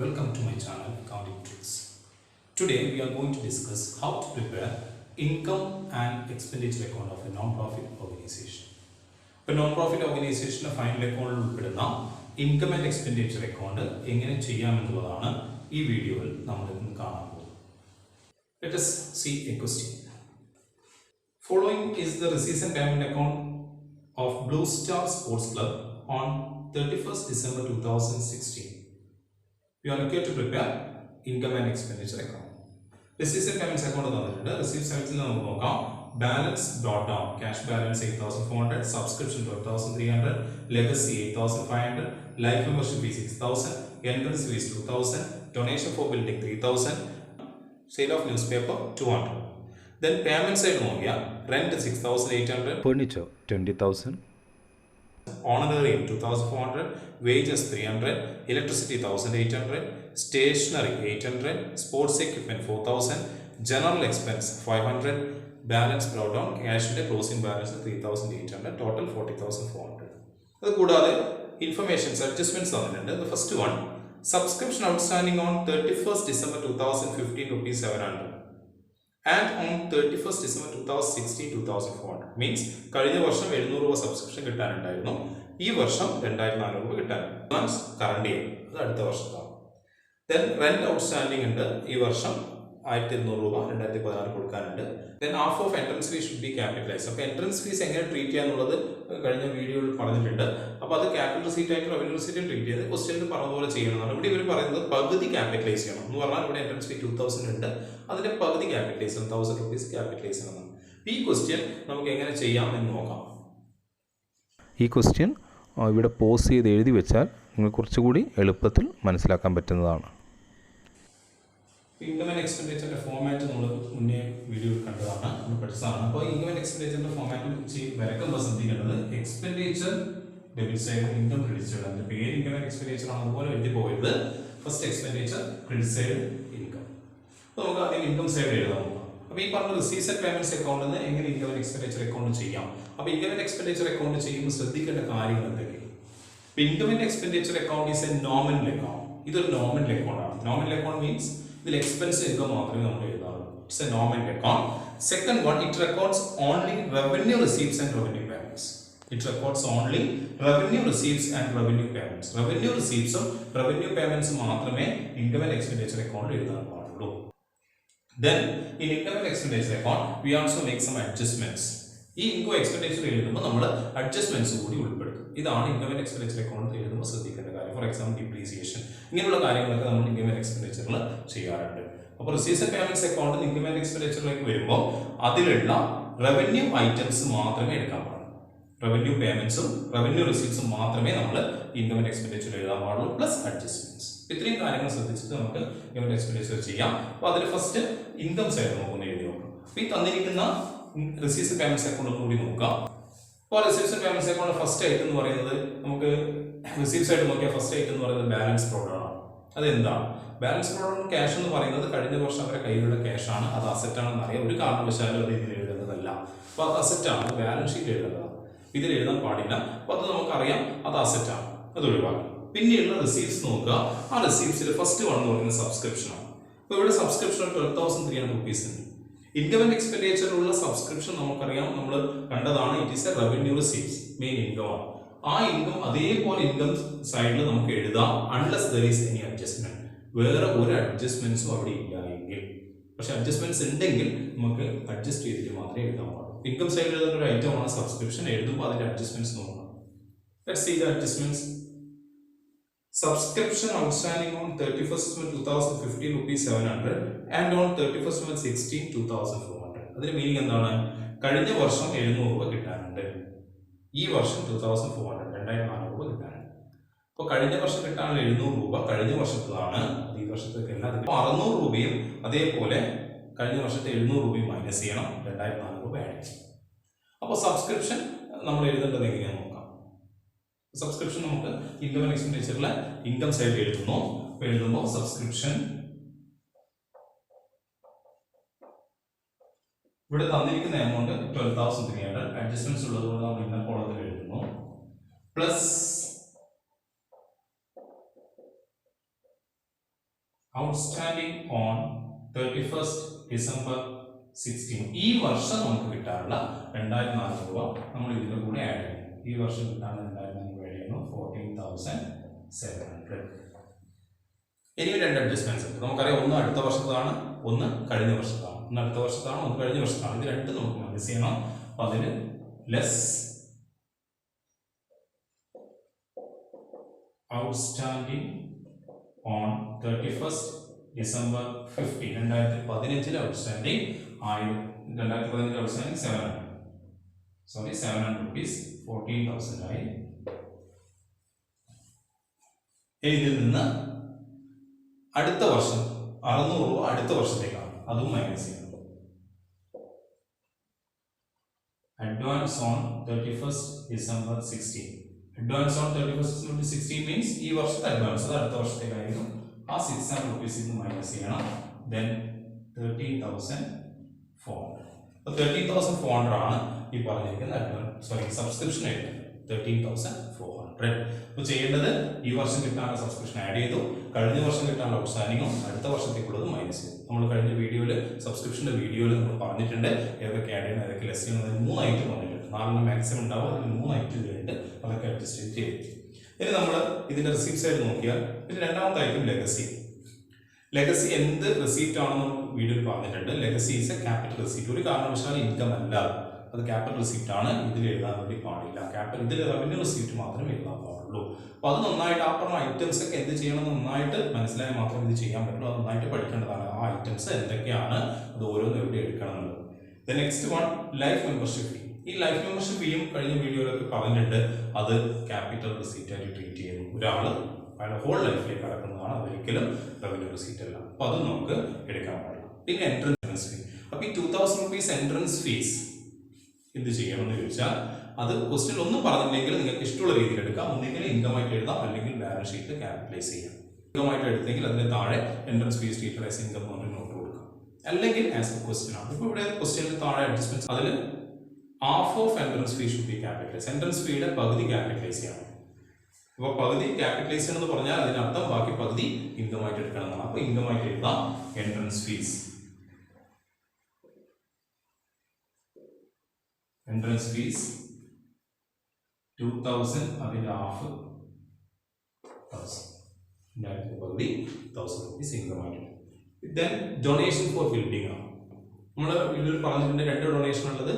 Welcome to my channel Accounting Tricks. Today we are going to discuss how to prepare income and expenditure account of a non-profit organization. A non-profit organization final account ഉൾപ്പെടുന്ന income and expenditure account എങ്ങനെ ചെയ്യാമെന്നുള്ളതാണ് ഈ വീഡിയോയിൽ നമ്മൾ ഇന്ന് കാണാൻ പോകുന്നത്. Let us see a question. Following is the receipts and payment account of Blue Star Sports Club on 31st December 2016. We are required to prepare income and expenditure account. Receipts and payments account തന്നിട്ടുണ്ട്. Receipts side നമുക്ക് നോക്കാം. Balance brought down. Cash balance 8,400. Subscription 12,300. Legacy 8,500. Life membership fee 6,000. Entrance fees 2,000. Donation for building 3,000. Sale of newspaper 200. Then payment side Nokia rent 6,800. Furniture 20,000. Honorarium 2,400, wages 300, electricity 1,800, stationery 800, sports equipment 4,000, general expense 500, balance brought down, cash closing balance 3,800, total 40,400. അത് കൂടാതെ informations adjustments തന്നിട്ടുണ്ട്. The first one, subscription outstanding on 31st December 2015 rupees 700 and on 31st December 2016 2,400 means കഴിഞ്ഞ വർഷം 700 രൂപ subscription കിട്ടാനുണ്ടായിരുന്നു, ഈ വർഷം 2,400 രൂപ കിട്ടാനുണ്ട്. കറണ്ട് ഇയർ അത് അടുത്ത വർഷത്താണ്. ദെൻ റെന്റ് ഔട്ട്സ്റ്റാൻഡിംഗ് ഉണ്ട്, ഈ വർഷം 1,200 രൂപ 2016 കൊടുക്കാനുണ്ട്. Then half of entrance fees should be capitalise. അപ്പോൾ എൻട്രൻസ് ഫീസ് എങ്ങനെ ട്രീറ്റ് ചെയ്യാന്നുള്ളത് കഴിഞ്ഞ വീഡിയോയിൽ പറഞ്ഞിട്ടുണ്ട്. അപ്പോൾ അത് ക്യാപിറ്റൽ റെസീറ്റ് ആയിട്ട് റവന്യൂ റെസീറ്റ് ട്രീറ്റ് ചെയ്ത് ക്വസ്റ്റ്യനിൽ പറഞ്ഞതുപോലെ ചെയ്യണമെന്നാണ്. ഇവിടെ ഇവർ പറയുന്നത് പകുതി ക്യാപിറ്റലൈസ് ചെയ്യണം എന്ന് പറഞ്ഞാൽ ഇവിടെ എൻട്രൻസ് ഫീ 2,000 ഉണ്ട്, അതിന്റെ പകുതി ക്യാപിറ്റലൈസ് 1,000 rupees ക്യാപിറ്റലൈസ് ചെയ്യണം. ഈ ക്വസ്റ്റ്യൻ നമുക്ക് എങ്ങനെ ചെയ്യാം എന്ന് നോക്കാം. ഈ ക്വസ്റ്റ്യൻ ഇവിടെ പോസ് ചെയ്ത് എഴുതി വെച്ചാൽ നിങ്ങൾ കുറച്ചുകൂടി എളുപ്പത്തിൽ മനസ്സിലാക്കാൻ പറ്റുന്നതാണ്. ഇൻകം ആൻഡ് എക്സ്പെൻഡിച്ചറിന്റെ ഫോമാറ്റ് നമ്മൾ മുന്നേ വീഡിയോ കണ്ടതാണ്, നമ്മൾ പഠിച്ചതാണ്. അപ്പോൾ ഇൻകം ആൻഡ് എക്സ്പെൻഡിച്ചറിന്റെ ഫോമാറ്റ് വരക്കുമ്പോൾ ശ്രദ്ധിക്കേണ്ടത് expenditure debit side, income credit side. അതിന്റെ പേര് ഇൻകം ആൻഡ് എക്സ്പെൻഡിച്ചർ ആണ്, അതുപോലെ എഴുതി പോകരുത്. First expenditure, credit side, income. അപ്പോൾ നമുക്ക് ആദ്യം ഇൻകം സൈഡ് എഴുതാം. അപ്പോൾ ഈ പറഞ്ഞ റിസീപ്റ്റ്സ് ആൻഡ് പേയ്മെന്റ്സ് അക്കൗണ്ടിൽ നിന്ന് എങ്ങനെ ഇൻകം ആൻഡ് എക്സ്പെൻഡിച്ചർ അക്കൗണ്ട് ചെയ്യാം. അപ്പോൾ ഇൻകം ആൻഡ് എക്സ്പെൻഡിച്ചർ അക്കൗണ്ട് ചെയ്യുമ്പോൾ ശ്രദ്ധിക്കേണ്ട കാര്യങ്ങൾ എന്തൊക്കെയാണ്? Income and expenditure account is a nominal account. ഇതൊരു നോമിനൽ അക്കൗണ്ട് ആണ്. നോമിനൽ അക്കൗണ്ട് മീൻസ് ഇതിൽ എക്സ്പെൻസ് ഇൻകം മാത്രമേ നമ്മൾ എഴുതാറുള്ളൂ. It's a nominal account. Second one, it records only revenue receipts and revenue payments. It records only revenue receipts and revenue payments. Revenue receipts ഉം revenue payments മാത്രമേ income and expenditure account എഴുതാൻ പാടുള്ളൂ. Then in income and expenditure account we also make some adjustments. ഈ income expenditure എഴുതുമ്പോൾ നമ്മൾ adjustments കൂടി ഉൾപ്പെടുത്തും. ഇതാണ് income and expenditure account എഴുതുമ്പോൾ ശ്രദ്ധിക്കേണ്ട കാര്യം. ഫോർ എക്സാമ്പിൾ ഡിപ്രീസിയേഷൻ, ഇങ്ങനെയുള്ള കാര്യങ്ങളൊക്കെ നമ്മൾ income and expenditure ചെയ്യാറുണ്ട്. അപ്പോൾ receipts and payments account income and expenditure വരുമ്പോൾ അതിലുള്ള റവന്യൂ ഐറ്റംസ് മാത്രമേ എടുക്കാൻ പാടുള്ളൂ. റവന്യൂ പേയ്മെന്റ്സും റവന്യൂ റിസീപ്റ്റ്സും മാത്രമേ നമ്മൾ ഇൻകം ആൻഡ് എക്സ്പെൻഡിച്ചർ എഴുതാൻ പാടുള്ളൂ, പ്ലസ് അഡ്ജസ്റ്റ്മെന്റ്സ്. ഇത്രയും കാര്യങ്ങൾ ശ്രദ്ധിച്ചിട്ട് നമുക്ക് ഇൻകം ആൻഡ് എക്സ്പെൻഡിച്ചർ ചെയ്യാം. അപ്പോൾ അതിൽ ഫസ്റ്റ് ഇൻകം സൈഡ് നമുക്കൊന്ന് എഴുതി നോക്കാം. അപ്പോൾ ഈ തന്നിരിക്കുന്ന റിസീപ്റ്റ്സ് പേയ്മെന്റ്സ് അക്കൗണ്ട് കൂടി നോക്കാം. അപ്പോൾ receipts payments account first item എന്ന് പറയുന്നത് നമുക്ക് റിസീപ്റ്റ്സ് ആയിട്ട് നോക്കിയാൽ ഫസ്റ്റ് ഐറ്റം എന്ന് പറയുന്നത് ബാലൻസ് പ്രോഡക്റ്റ് ആണ്. അതെന്താണ് ബാലൻസ് പ്രോഡക്റ്റ്? ക്യാഷ് എന്ന് പറയുന്നത് കഴിഞ്ഞ വർഷം അവരുടെ കയ്യിലുള്ള ക്യാഷ് ആണ്, അത് അസറ്റ് ആണെന്ന് അറിയാം. ഒരു കാരണവശാലും അത് ഇതിൽ എഴുതുന്നതല്ല. അപ്പോൾ അത് അസറ്റ് ആണ്, ബാലൻസ് ഷീറ്റ് എഴുതുന്നതാണ്, ഇതിൽ എഴുതാൻ പാടില്ല. അപ്പോൾ അത് നമുക്കറിയാം, അത് അസറ്റ് ആണ്, അത് ഒഴിവാക്കി. പിന്നെയുള്ള റിസീപ്റ്റ്സ് നോക്കുക. ആ റിസീപ്റ്റ്സിൽ ഫസ്റ്റ് വൺ എന്ന് പറയുന്നത് സബ്സ്ക്രിപ്ഷൻ ആണ്. അപ്പോൾ ഇവിടെ സബ്സ്ക്രിപ്ഷൻ 12,300 rupees ഉണ്ട്. ഇൻകം ആൻഡ് എക്സ്പെൻഡിച്ചറിലുള്ള സബ്സ്ക്രിപ്ഷൻ നമുക്കറിയാം, നമ്മൾ കണ്ടതാണ്. It is A revenue receipts, main income ആണ്. ആ ഇൻകം അതേപോലെ ഇൻകം സൈഡിൽ നമുക്ക് എഴുതാം, unless there is any adjustment. വേറെ ഒരു അഡ്ജസ്റ്റ്മെന്റ്സും അവിടെ ഇല്ല എങ്കിൽ, പക്ഷെ അഡ്ജസ്റ്റ്മെന്റ്സ് ഉണ്ടെങ്കിൽ നമുക്ക് അഡ്ജസ്റ്റ് ചെയ്തിട്ട് മാത്രമേ എഴുതാൻ പാടുള്ളൂ. ഇൻകം സൈഡിൽ എഴുതുന്ന ഒരു ഐറ്റം ആണ് സബ്സ്ക്രിപ്ഷൻ. എഴുതുമ്പോൾ അതിന്റെ അഡ്ജസ്റ്റ്മെന്റ്സ് നോക്കണം. Let's see the adjustments. Subscription outstanding on 31st December 2015 rupees 700 and on 31st December 16 2,400. അതിന്റെ മീനിങ് എന്താണ്? കഴിഞ്ഞ വർഷം 700 രൂപ കിട്ടാനുണ്ട്, ഈ വർഷം 2,400 2,400 രൂപ കിട്ടാനുണ്ട്. അപ്പോൾ കഴിഞ്ഞ വർഷം കിട്ടാനുള്ള 700 രൂപ കഴിഞ്ഞ വർഷത്തിലാണ്, അത് ഈ വർഷത്തേക്കല്ല. 600 രൂപയും അതേപോലെ കഴിഞ്ഞ വർഷത്തെ 700 രൂപയും മൈനസ് ചെയ്യണം, 2,400 രൂപ ആഡ് ചെയ്യണം. അപ്പോൾ സബ്സ്ക്രിപ്ഷൻ നമ്മൾ എഴുതേണ്ടത് എങ്ങനെയാണെന്ന് നോക്കാം. സബ്സ്ക്രിപ്ഷൻ നമുക്ക് ഇൻകം ആൻഡ് എക്സ്പെൻഡിച്ചറിലെ ഇൻകം സൈഡ് എഴുതുന്നു. എഴുതുമ്പോൾ സബ്സ്ക്രിപ്ഷൻ ഇവിടെ തന്നിരിക്കുന്ന എമൗണ്ട് 12,300, അഡ്ജസ്റ്റ്മെന്റ്സ് ഉള്ളതുകൊണ്ട് നമ്മൾ ഇന്ന കോളത്തിൽ എഴുതുന്നു, plus outstanding on 31st December 16. ഈ വർഷം നമുക്ക് കിട്ടാനുള്ള 2400 രൂപ നമ്മൾ ഇതിന്റെ കൂടെ ആഡ് ചെയ്യും. ഈ വർഷം കിട്ടാനുള്ള 2400 ആഡ് ചെയ്യുന്നു 14,700. ഇനി രണ്ട് അഡ്ജസ്റ്റ്മെന്റ്സ് ഉണ്ട്. നമുക്കറിയാം, ഒന്ന് അടുത്ത വർഷത്താണ്, ഒന്ന് കഴിഞ്ഞ വർഷത്താണ്. ഒന്ന് അടുത്ത വർഷത്താണ്, ഒന്ന് കഴിഞ്ഞ വർഷത്താണ്. ഇത് രണ്ടും നമുക്ക് മൈനസ് ചെയ്യണം. അപ്പൊ അതിന് less outstanding on 31st December 15. 2015 outstanding 2015 outstanding 700 rupees 14,000 ആയി. ഇതിൽ നിന്ന് അടുത്ത വർഷം 600 രൂപ അടുത്ത വർഷത്തേക്കാണ്, അതും മൈനസ് ചെയ്യണം. Advance on 31st December 16. Advance on 31st December 16 means ഈ വർഷത്തെ അഡ്വാൻസ്, അത് അടുത്ത വർഷത്തേക്കായിരിക്കും. ആ 600 rupees ഇത് മൈനസ് ചെയ്യണം. ദെൻ 13,400. 13,400 ആണ് ഈ പറഞ്ഞിരിക്കുന്ന സബ്സ്ക്രിപ്ഷൻ എഴുതുന്നത്. 13,400. അപ്പോൾ ചെയ്യേണ്ടത്, ഈ വർഷം കിട്ടാനുള്ള സബ്സ്ക്രിപ്ഷൻ ആഡ് ചെയ്തു, കഴിഞ്ഞ വർഷം കിട്ടാനുള്ള ഔട്ട്സ്റ്റാൻഡിങ്ങും അടുത്ത വർഷത്തേക്കുള്ളത് മൈനസ് ചെയ്തു. നമ്മൾ കഴിഞ്ഞ വീഡിയോയിൽ സബ്സ്ക്രിപ്ഷൻ്റെ വീഡിയോയിൽ നമ്മൾ പറഞ്ഞിട്ടുണ്ട് ഏതൊക്കെ ആഡ് ചെയ്യണം, ഏതൊക്കെ ലെസ് ചെയ്യണം. 3 ഐറ്റം പറഞ്ഞിട്ടുണ്ട്. 4 മാക്സിമം ഉണ്ടാവും, അതിൽ 3 ഐറ്റം ഉണ്ട്. അതൊക്കെ അഡ്ജസ്റ്റ് ചെയ്യും. ഇനി നമ്മൾ ഇതിന്റെ റിസീപ്റ്റ് സൈഡ് നോക്കിയാൽ, പിന്നെ രണ്ടാമത്തെ ഐറ്റം ലെഗസി. ലെഗസി എന്ത് റെസീപ്റ്റ് ആണെന്ന് വീഡിയോയിൽ പറഞ്ഞിട്ടുണ്ട്. Legacy is A capital receipt. ഒരു കാരണവശാലും ഇൻകം അല്ല, അത് ക്യാപിറ്റൽ റെസീപ്റ്റ് ആണ്. ഇതിൽ എഴുതാൻ വേണ്ടി പാടില്ല. ഇതിൽ റവന്യൂ റെസീപ്റ്റ് മാത്രമേ എഴുതാൻ പാടുള്ളൂ. അപ്പോൾ അത് നന്നായിട്ട്, ആ പറഞ്ഞ ഐറ്റംസ് ഒക്കെ എന്ത് ചെയ്യണം നന്നായിട്ട് മനസ്സിലായാൽ മാത്രമേ ഇത് ചെയ്യാൻ പറ്റുള്ളൂ. അത് നന്നായിട്ട് പഠിക്കേണ്ടതാണ്. ആ ഐറ്റംസ് എന്തൊക്കെയാണ്, അത് ഓരോന്നും എവിടെ എടുക്കണം എന്നുള്ളത്. The next one, life membership ഫീ. ഈ ലൈഫ് മെമ്പർഷിപ്പ് ഫീയും കഴിഞ്ഞ വീഡിയോയിലൊക്കെ പറഞ്ഞിട്ടുണ്ട്. അത് ക്യാപിറ്റൽ റെസീപ്റ്റ് ആയിട്ട് ട്രീറ്റ് ചെയ്യുന്നു. ഒരാൾ അയാളുടെ ഹോൾ ലൈഫിലേക്ക് കടക്കുന്നതാണ്, അതൊരിക്കലും റവന്യൂ റെസീപ്റ്റ് അല്ല. അപ്പോൾ അത് നമുക്ക് എടുക്കാൻ പാടില്ല. പിന്നെ എൻട്രൻസ് ഫീ. അപ്പോൾ ഈ 2,000 rupees എൻട്രൻസ് ഫീസ് എന്ത് ചെയ്യണമെന്ന് ചോദിച്ചാൽ, അത് ക്വസ്റ്റ്യൻ ഒന്നും പറഞ്ഞില്ലെങ്കിൽ നിങ്ങൾക്ക് ഇഷ്ടമുള്ള രീതിയിൽ എടുക്കാം. ഒന്നെങ്കിൽ ഇൻകം ആയിട്ട് എഴുതാം, അല്ലെങ്കിൽ ബാലൻസ് ഷീറ്റ് ക്യാപിറ്റലൈസ് ചെയ്യാം. ഇൻകം ആയിട്ട് എടുത്തെങ്കിൽ അതിന് താഴെ entrance fees treated as income എന്ന് പറഞ്ഞ് നോട്ട് കൊടുക്കാം. അല്ലെങ്കിൽ ആസ് എ ക്വസ്റ്റ്യൻ ആണ്. ഇപ്പോൾ ഇവിടെ ക്വസ്റ്റ്യനിൽ താഴെ അഡ്ജസ്റ്റ്മെന്റ്, അതിൽ half of entrance fee should be capitalise. Entrance ഫീയുടെ പകുതി ക്യാപിറ്റലൈസ് ചെയ്യണം. അപ്പോൾ പകുതി ക്യാപിറ്റലൈസ് ചെയ്യണം എന്ന് പറഞ്ഞാൽ അതിനർത്ഥം ബാക്കി പകുതി ഇൻകം ആയിട്ട് എടുക്കണം എന്നാണ്. അപ്പോൾ ഇൻകം ആയിട്ട് എഴുതാം എൻട്രൻസ് ഫീസ്. എൻട്രൻസ് ഫീസ് 2,000, അതിന്റെ ഹാഫ് 1,000, പകുതി 1,000 rupees ഇൻകം ആയിട്ട്. ദെൻ ഡൊണേഷൻ ഫോർ ബിൽഡിംഗ് ആണ്. നമ്മൾ ഇതിൽ പറഞ്ഞിട്ടുണ്ട് 2 ഡൊണേഷൻ ഉള്ളത്,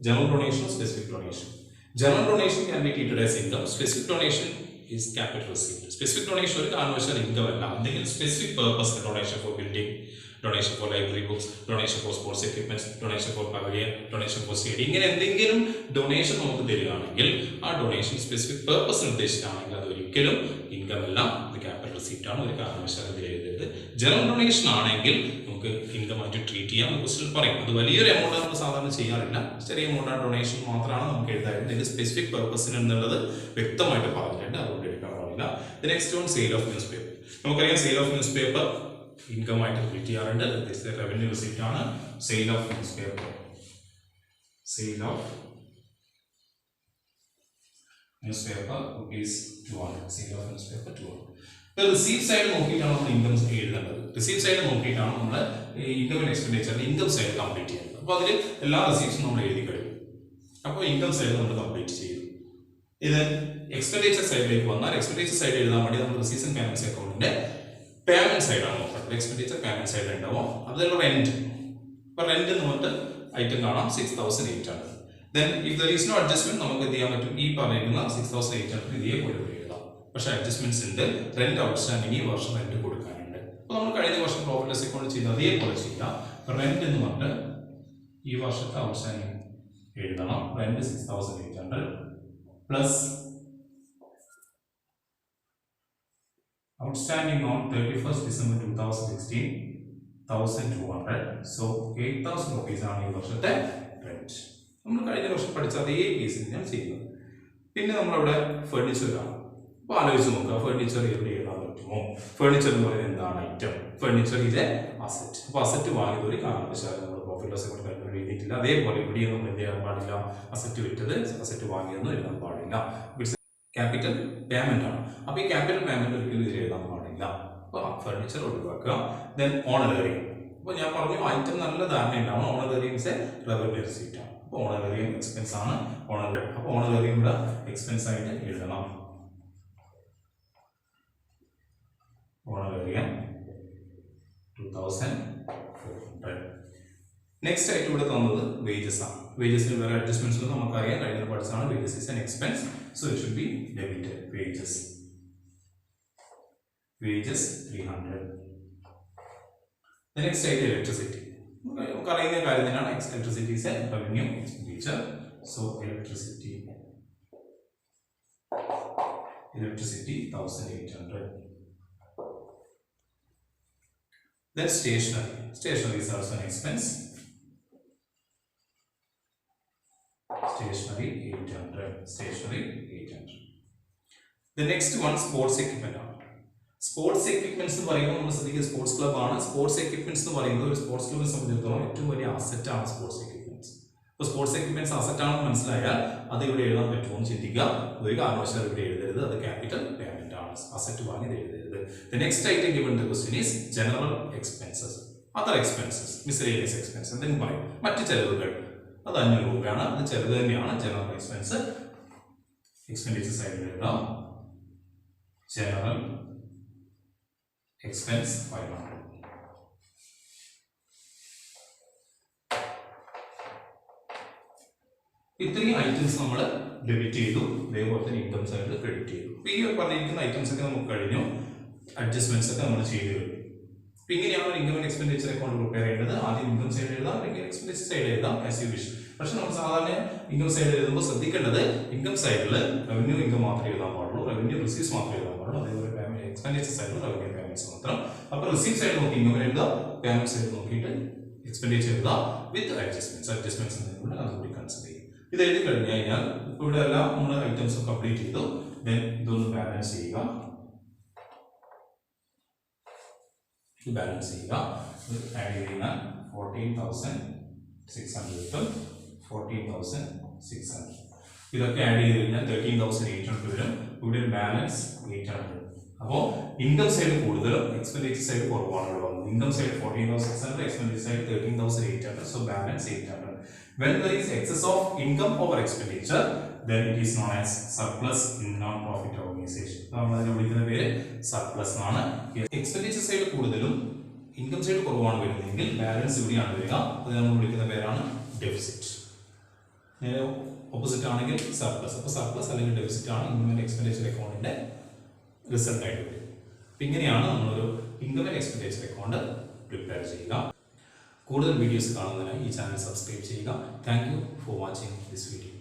general donation, specific donation. General donation can be treated as income. Specific donation is capital receipt. Specific donation ഒരു കാരണവശാൽ ഇൻകം അല്ല. എന്തെങ്കിലും specific purpose, donation for building, donation for library books, donation for sports equipments, donation for pavilion, donation for stadium. ഇങ്ങനെ എന്തെങ്കിലും donation നമുക്ക് തരികയാണെങ്കിൽ ആ donation specific purpose നിർദ്ദേശിച്ചാണെങ്കിൽ അത് ഒരിക്കലും ഇൻകം അല്ല, ഇത് ക്യാപിറ്റൽ റെസീപ്റ്റ് ആണ്. ഒരു കാരണവശാലും ഇതിൽ എഴുതരുത്. ജനറൽ ഡൊണേഷൻ ആണെങ്കിൽ നമുക്ക് ഇൻകം ആയിട്ട് ട്രീറ്റ് ചെയ്യാം. ക്വസ്റ്റ്യൻ പറയും അത് വലിയൊരു എമൗണ്ട് നമ്മൾ സാധാരണ ചെയ്യാറില്ല, ചെറിയ എമൗണ്ട് ആണ്, ഡൊണേഷൻ മാത്രമാണ് നമുക്ക് എഴുതാറുണ്ട്. ഇത് സ്പെസിഫിക് പർപ്പസിന് എന്നുള്ളത് വ്യക്തമായിട്ട് പറഞ്ഞിട്ടുണ്ട്, അതുകൊണ്ട് എടുക്കാൻ പാടില്ല. Next one, sale of newspaper. നമുക്കറിയാം sale of newspaper income ആയിട്ട് ട്രീറ്റ് ചെയ്യാറുണ്ട്. റവന്യൂ റെസിപ്റ്റ് ആണ്. Sale of newspaper, sale of newspaper ₹200. Sale of newspaper 200. ഇപ്പോൾ റിസീപ്റ്റ് സൈഡ് നോക്കിയിട്ടാണ് നമ്മൾ ഇൻകം എഴുതേണ്ടത്. റിസീപ്റ്റ് സൈഡ് നോക്കിയിട്ടാണ് നമ്മൾ ഇൻകം ആൻഡ് എക്സ്പെൻഡിച്ചറിന്റെ ഇൻകം സൈഡ് കംപ്ലീറ്റ് ചെയ്യുന്നത്. അപ്പോൾ അതിൽ എല്ലാ റിസീപ്റ്റ്സും നമ്മൾ എഴുതി കഴിഞ്ഞു. അപ്പോൾ ഇൻകം സൈഡ് നമ്മൾ കംപ്ലീറ്റ് ചെയ്തു. ഇത് എക്സ്പെൻഡിച്ചർ സൈഡിലേക്ക് വന്നാൽ എക്സ്പെൻഡിച്ചർ സൈഡ് എഴുതാൻ വേണ്ടി നമ്മൾ റിസീപ്റ്റ്സ് ആൻഡ് പേയ്മെന്റ്സ് അക്കൗണ്ടിന്റെ പേയ്മെന്റ് സൈഡാണ് നോക്കുന്നത്. എക്സ്പെൻഡിച്ചർ പേയ്മെന്റ് സൈഡ് ഉണ്ടാവും. അതിലുള്ള റെന്റ്, ഇപ്പോൾ റെന്റ് എന്ന് പറഞ്ഞിട്ട് ഐറ്റം കാണാം 6,800. Then if there is no adjustment നമുക്ക് എന്ത് ചെയ്യാൻ പറ്റും, ഈ പറഞ്ഞിരിക്കുന്ന 6,800 ഇതേപോലെ എഴുതാം. പക്ഷേ അഡ്ജസ്റ്റ്മെന്റ്സ് ഉണ്ട്. റെന്റ് ഔട്ട്സ്റ്റാൻഡിംഗ്, ഈ വർഷം റെന്റ് കൊടുക്കാനുണ്ട്. അപ്പോൾ നമ്മൾ കഴിഞ്ഞ വർഷം പ്രോഫിറ്റ് ലോസ് അക്കൗണ്ട് ചെയ്ത് അതേപോലെ ചെയ്യാം. റെന്റ് എന്ന് പറഞ്ഞിട്ട് ഈ വർഷത്തെ ഔട്ട്സ്റ്റാൻഡിംഗ് എഴുതണം. Rent 6,800 plus outstanding on 31st December 2016 1,200. So 8,000 rupees ആണ് ഈ വർഷത്തെ റെന്റ്. നമ്മൾ കഴിഞ്ഞ വർഷം പഠിച്ച അതേ കേസിൽ ഞാൻ ചെയ്യുന്നത്. പിന്നെ നമ്മളവിടെ ഫർണിച്ചർ ആണ്. അപ്പോൾ ആലോചിച്ച് നോക്കുക, ഫർണിച്ചർ എവിടെ എഴുതാൻ പറ്റുമോ? ഫർണിച്ചർ എന്ന് പറയുന്നത് എന്താണ് ഐറ്റം? Furniture is asset. അപ്പോൾ അസറ്റ് വാങ്ങിയത് ഒരു കാരണവശാലും നമ്മൾ പ്രോഫിറ്റ് ലോസ് അക്കൗണ്ട് കഴിഞ്ഞ എഴുതിയിട്ടില്ല. അതേപോലെ ഇവിടെ നമ്മൾ എന്ത് ചെയ്യാൻ പാടില്ല, അസറ്റ് വിറ്റത് അസറ്റ് വാങ്ങിയതെന്ന് എഴുതാൻ പാടില്ല. ക്യാപിറ്റൽ പേയ്മെന്റ് ആണ്. അപ്പോൾ ഈ ക്യാപിറ്റൽ പേയ്മെന്റ് ഒരിക്കലും ഇതിൽ എഴുതാൻ പാടില്ല. അപ്പോൾ ഫർണിച്ചർ ഒഴിവാക്കുക. Then honorary. അപ്പോൾ ഞാൻ പറഞ്ഞു ഐറ്റം നല്ല ധാരണ ഉണ്ടാവണം. Honorary means A revenue receipt ആണ്. അപ്പോൾ ഓണററിയും എക്സ്പെൻസ് ആണ്. ഓണററി അപ്പോൾ ഓണററിയും കൂടെ എക്സ്പെൻസ് ആയിട്ട് എഴുതണം. ഓണററിയം 2400. നെക്സ്റ്റ് ആയിട്ട് ഇവിടെ തന്നത് വേജസ് ആണ്. വേജസിന് വേറെ അഡ്ജസ്റ്റ്മെന്റ്സ് നമുക്കറിയാം, കഴിഞ്ഞ പഠിച്ചതാണ്. Wages is an expense, so it should be debited. Wages 300. Next ആയിട്ട് ഇലക്ട്രിസിറ്റി. നമുക്കറിയുന്ന കാര്യം തന്നെയാണ്. Electricity is A revenue expenditure, so electricity 1800. Then stationery. Stationery is also an expense. Stationery 800. The next one sports equipment. Sports equipments എന്ന് പറയുമ്പോൾ നമ്മൾ ശ്രദ്ധിക്കുക sports club ആണ്. Sports equipments എന്ന് പറയുന്നത് ഒരു സ്പോർട്സ് ക്ലബിനെ സംബന്ധിച്ചിടത്തോളം ഏറ്റവും വലിയ അസറ്റ് ആണ് സ്പോർട്സ് എക്വിപ്മെന്റ്സ്. അപ്പോൾ സ്പോർട്സ് എക്വിപ്മെന്റ്സ് അസറ്റ് ആണെന്ന് മനസ്സിലായാൽ അത് ഇവിടെ എഴുതാൻ പറ്റുമോ എന്ന് ചിന്തിക്കുക. ഒരു കാരണവശാലും ഇവിടെ എഴുതരുത്, അത് ക്യാപിറ്റൽ പേയ്മെന്റ് ആണ്. അസറ്റ് വാങ്ങി എഴുതരുത്. The next item given the question is general expenses, other expenses, miscellaneous expenses. എന്തെങ്കിലും പറയും മറ്റ് ചെലവുകൾ, അത് 500 രൂപയാണ്. അത് ചെലവ് തന്നെയാണ്. ജനറൽ എക്സ്പെൻസ് എക്സ്പെൻഡിച്ചർ സൈഡിൽ എഴുതാം. General expense 500. ഇത്രയും ഐറ്റംസ് നമ്മൾ ഡെബിറ്റ് ചെയ്തു. അതേപോലെ തന്നെ ഇൻകം സൈഡിൽ ക്രെഡിറ്റ് ചെയ്തു. ഈ പറഞ്ഞിരിക്കുന്ന ഐറ്റംസ് ഒക്കെ നമുക്ക് കഴിഞ്ഞു. അഡ്ജസ്റ്റ്മെന്റ്സ് ഒക്കെ നമ്മൾ ചെയ്തു കഴിഞ്ഞു. അപ്പോൾ ഇങ്ങനെയാണ് income and expenditure account prepare ചെയ്യേണ്ടത്. ആദ്യം ഇൻകം സൈഡ് എഴുതാം, അല്ലെങ്കിൽ എക്സ്പെൻഡിച്ചർ സൈഡ് എഴുതാം, ആസ് യു വിഷ്. പക്ഷെ നമ്മൾ സാധാരണ ഇൻകം സൈഡ് എഴുതുമ്പോൾ ശ്രദ്ധിക്കേണ്ടത് ഇൻകം സൈഡിൽ റവന്യൂ ഇൻകം മാത്രമേ എഴുതാൻ പാടുള്ളൂ, റവന്യൂ റിസീവ്സ് മാത്രമേ എഴുതാൻ പാടുള്ളൂ. അതേപോലെ എക്സ്പെൻഡിച്ചർ സൈഡിൽ റവന്യൂ പേയ്മെന്റ്സ് മാത്രം. അപ്പോൾ റിസീവ് സൈഡ് നോക്കി ഇൻകം എഴുതാം, പേയ്മെന്റ് സൈഡ് നോക്കിയിട്ട് എക്സ്പെൻഡിച്ചർ എഴുതാം വിത്ത് അഡ്ജസ്റ്റ്മെന്റ്സ് എന്തെങ്കിലും അതുകൂടി കൺസിഡർ ചെയ്യും. ഇത് എഴുതി കഴിഞ്ഞു കഴിഞ്ഞാൽ ഇവിടെ എല്ലാം നമ്മൾ ഐറ്റംസ് കംപ്ലീറ്റ് ചെയ്തു. ദെൻ ഇതൊന്ന് ബാലൻസ് ചെയ്യുക. ആഡ് ചെയ്ത് കഴിഞ്ഞാൽ 14,600 14,600. ഇതൊക്കെ ആഡ് ചെയ്ത് കഴിഞ്ഞാൽ 13,800 വരും. ഇവിടെ ബാലൻസ് 800. അപ്പോൾ ഇൻകം സൈഡ് കൂടുതലും എക്സ്പെൻഡിച്ചർ സൈഡ് കുറവാണ് ഇവിടെ വന്നത്. Income side 14,600, expenditure side 13,800. So balance 800. When there is excess of income over expenditure, then it is known as surplus in non-profit organization. നമ്മൾ അതിനെ വിളിക്കുന്ന പേര് സർപ്ലസ് ആണ്. എക്സ്പെൻഡിച്ചർ സൈഡ് കൂടുതലും ഇൻകം സൈഡ് കുറവാണ് വരുന്നതെങ്കിൽ ബാലൻസ് ഇവിടെയാണ് വരിക. അത് നമ്മൾ വിളിക്കുന്ന പേരാണ് ഡെഫിസിറ്റ്. നേരെ ഓപ്പോസിറ്റ് ആണെങ്കിൽ സർപ്ലസ്. അപ്പോൾ സർപ്ലസ് അല്ലെങ്കിൽ ഡെഫിസിറ്റ് ആണ് ഇൻകം ആൻഡ് എക്സ്പെൻഡിച്ചർ അക്കൗണ്ടിന്റെ റിസൾട്ട് ആയിട്ട് വരും. അപ്പം ഇങ്ങനെയാണ് നമ്മളൊരു income and expenditure account prepare ചെയ്യുക. കൂടുതൽ വീഡിയോസ് കാണുന്നതിനായി ഈ ചാനൽ സബ്സ്ക്രൈബ് ചെയ്യുക. Thank you for watching this video.